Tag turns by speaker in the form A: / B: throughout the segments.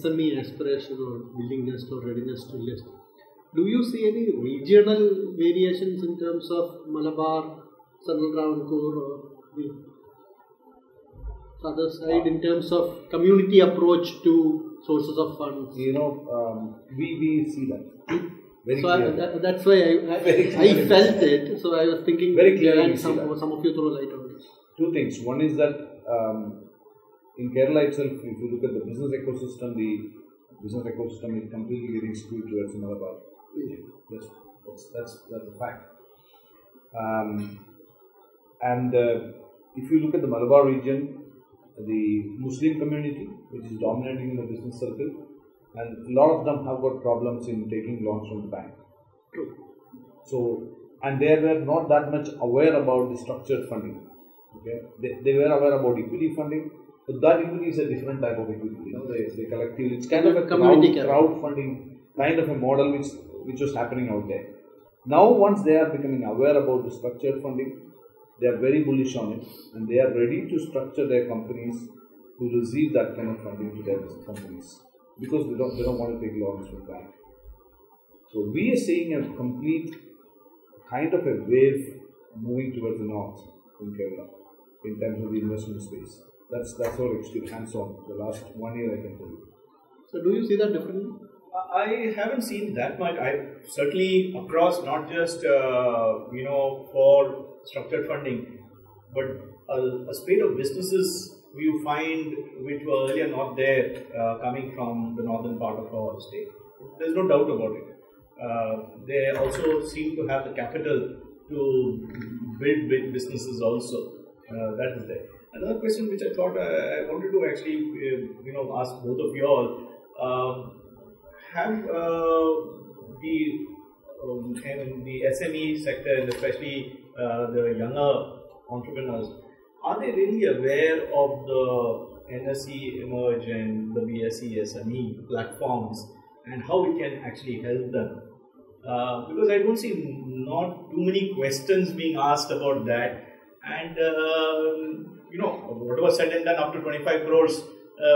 A: SME aspiration or willingness or readiness to list. Do you see any regional variations in terms of Malabar, Central Travancore, or the other side in terms of community approach to sources of funds?
B: We see that. Very
A: so that's why I felt it. So I was thinking
B: very clearly
A: and some of you throw light on it.
B: Two things. One is that in Kerala itself, if you look at the business ecosystem is completely getting skewed towards Malabar. That's a fact. If you look at the Malabar region, the Muslim community, which is dominating in the business circle, and a lot of them have got problems in taking loans from the bank. So, and they were not that much aware about the structured funding. Okay, they were aware about equity funding, but that equity is a different type of equity. They collectively, it's kind of a crowd funding kind of a model which was happening out there. Now, once they are becoming aware about the structured funding, they are very bullish on it, and they are ready to structure their companies to receive that kind of funding to their companies, because they don't want to take loans from the bank. So we are seeing a complete kind of a wave moving towards the north in Kerala in terms of the investment space. That's our experience hands-on. The last 1 year, I can tell you.
A: So do you see that differently?
C: I haven't seen that much. I certainly across not just for structured funding, but a spate of businesses you find which were earlier not there, coming from the northern part of our state. There's no doubt about it. They also seem to have the capital to build big businesses also. That is there. Another question which I thought I wanted to actually ask both of you all. Have the SME sector, and especially the younger entrepreneurs, are they really aware of the NSE, M.O.D and the BSE SME platforms and how it can actually help them? Because I don't see not too many questions being asked about that, and whatever said and done, up to 25 crores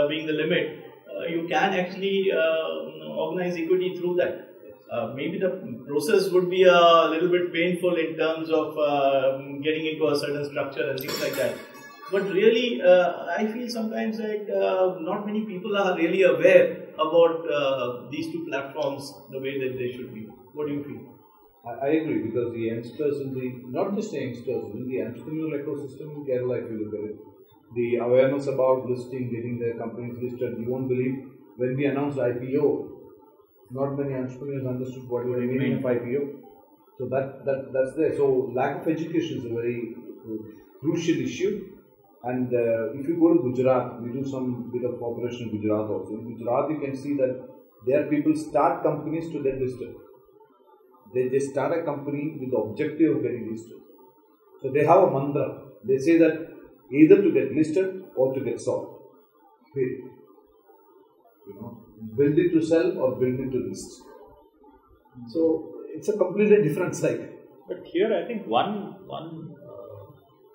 C: being the limit, you can actually organize equity through that. Maybe the process would be a little bit painful in terms of getting into a certain structure and things like that. But really, I feel sometimes that not many people are really aware about these two platforms the way that they should be. What do you feel?
B: I agree, because the youngsters not just the youngsters, in the entrepreneurial ecosystem in Kerala, if you look at it, the awareness about listing, getting their companies listed, you won't believe, when we announced IPO, not many entrepreneurs understood what was the meaning of IPO. So that's there. So lack of education is a very crucial issue. And if you go to Gujarat, we do some bit of cooperation in Gujarat also. In Gujarat, you can see that there people start companies to get listed. They just start a company with the objective of getting listed. So they have a mantra. They say that either to get listed or to get sold. Period. Build it to sell or build it to list. So it's a completely different side.
D: But here I think one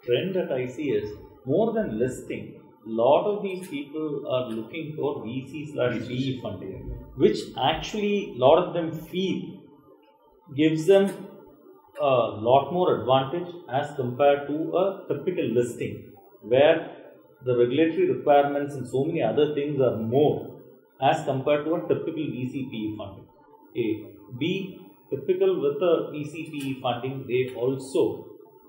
D: trend that I see is more than listing, a lot of these people are looking for VC/PE funding, which actually a lot of them feel gives them a lot more advantage as compared to a typical listing, where the regulatory requirements and so many other things are more as compared to a typical VC/PE funding. B, typical with the VC/PE funding, they also,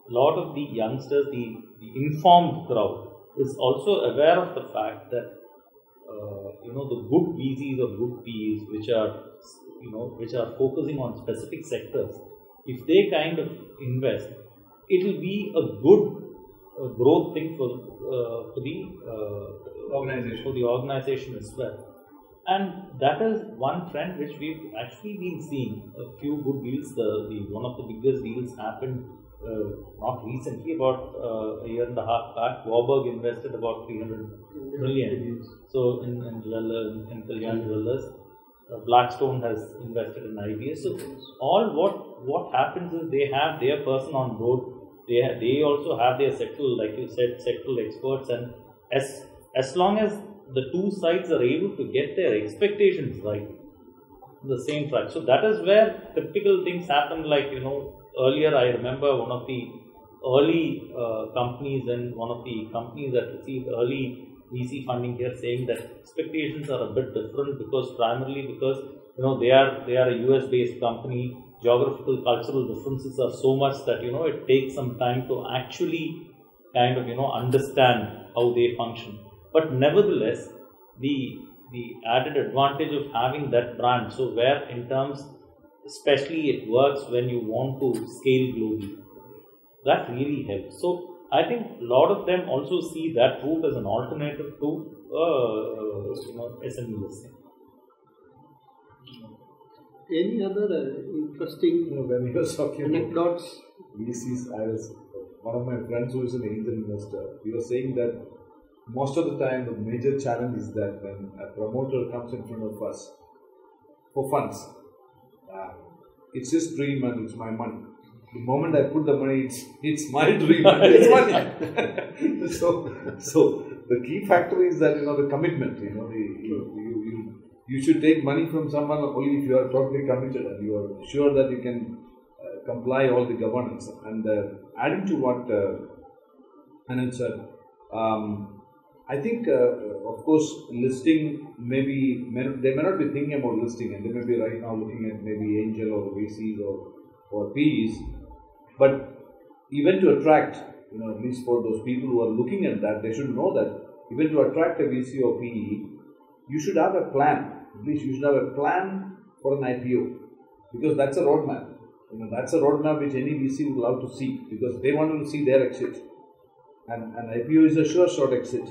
D: a lot of the youngsters, the informed crowd is also aware of the fact that the good VCs or good PEs which are focusing on specific sectors, if they kind of invest, it will be a good growth thing for the organization as well. And that is one trend which we've actually been seeing. A few good deals. One of the biggest deals happened not recently, about a year and a half back. Warburg invested about 300 million. So in Kalyan Jewellers, Blackstone has invested in IBS. So all what happens is they have their person on board. They also have their sectoral, like you said, sectoral experts, and as long as the two sides are able to get their expectations right on the same track. So that is where typical things happen. Like, earlier I remember one of the early companies and one of the companies that received early VC funding here saying that expectations are a bit different because they are a US based company. Geographical, cultural differences are so much that it takes some time to actually kind of understand how they function. But nevertheless, the added advantage of having that brand, so where in terms, especially it works when you want to scale globally, that really helps. So I think a lot of them also see that route as an alternative to SME listing.
A: Any other interesting
B: when he was talking
A: anecdotes?
B: VCs, one of my friends who is an angel investor, he was saying that most of the time the major challenge is that when a promoter comes in front of us for funds, it's his dream and it's my money. The moment I put the money, it's my dream and it's money. so the key factor is that the commitment. You should take money from someone only if you are totally committed and you are sure that you can comply all the governance. And adding to what Anand said, I think of course listing they may not be thinking about listing, and they may be right now looking at maybe angel or VCs or PEs, but even to attract, at least for those people who are looking at that, they should know that even to attract a VC or PE, you should have a plan. At least you should have a plan for an IPO, because that's a roadmap. That's a roadmap which any VC would love to see, because they want to see their exit, and an IPO is a sure short exit.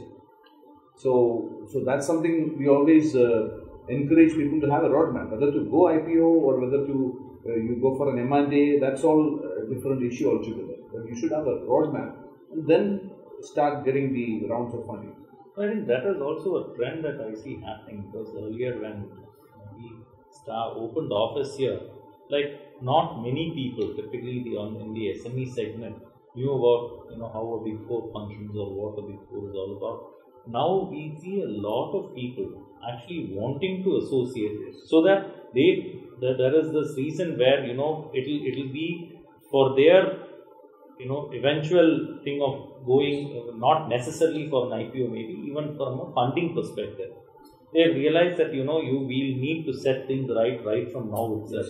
B: So that's something we always encourage people to have a roadmap, whether to go IPO or whether to you go for an M&A. That's all a different issue altogether. But you should have a roadmap and then start getting the rounds of funding.
D: I think that is also a trend that I see happening, because earlier when we opened the office here, like not many people, typically in the SME segment, knew about how a Big Four functions or what a Big Four is all about. Now we see a lot of people actually wanting to associate, so that there is this reason where it'll be for their eventual thing of going, not necessarily for an IPO, maybe even from a funding perspective. They realize that you will need to set things right from now itself.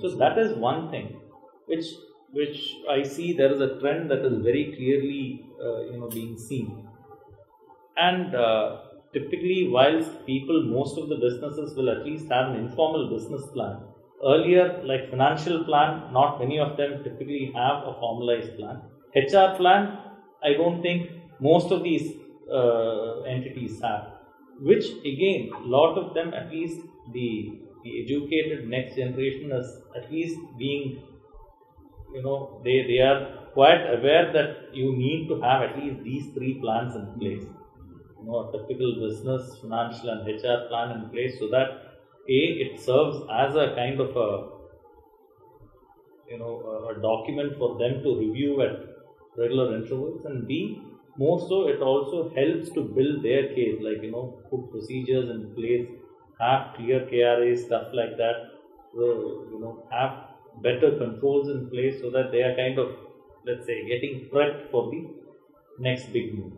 D: So that is one thing which I see there is a trend that is very clearly being seen. And typically, whilst most of the businesses will at least have an informal business plan. Earlier, like financial plan, not many of them typically have a formalized plan. HR plan, I don't think most of these entities have. Which again, a lot of them, at least the educated next generation, is at least being, they are quite aware that you need to have at least these three plans in place. A typical business, financial and HR plan in place, so that it serves as a kind of a document for them to review at regular intervals, and B, more so it also helps to build their case, like put procedures in place, have clear KRAs, stuff like that, have better controls in place so that they are kind of, let's say, getting prepped for the next big move.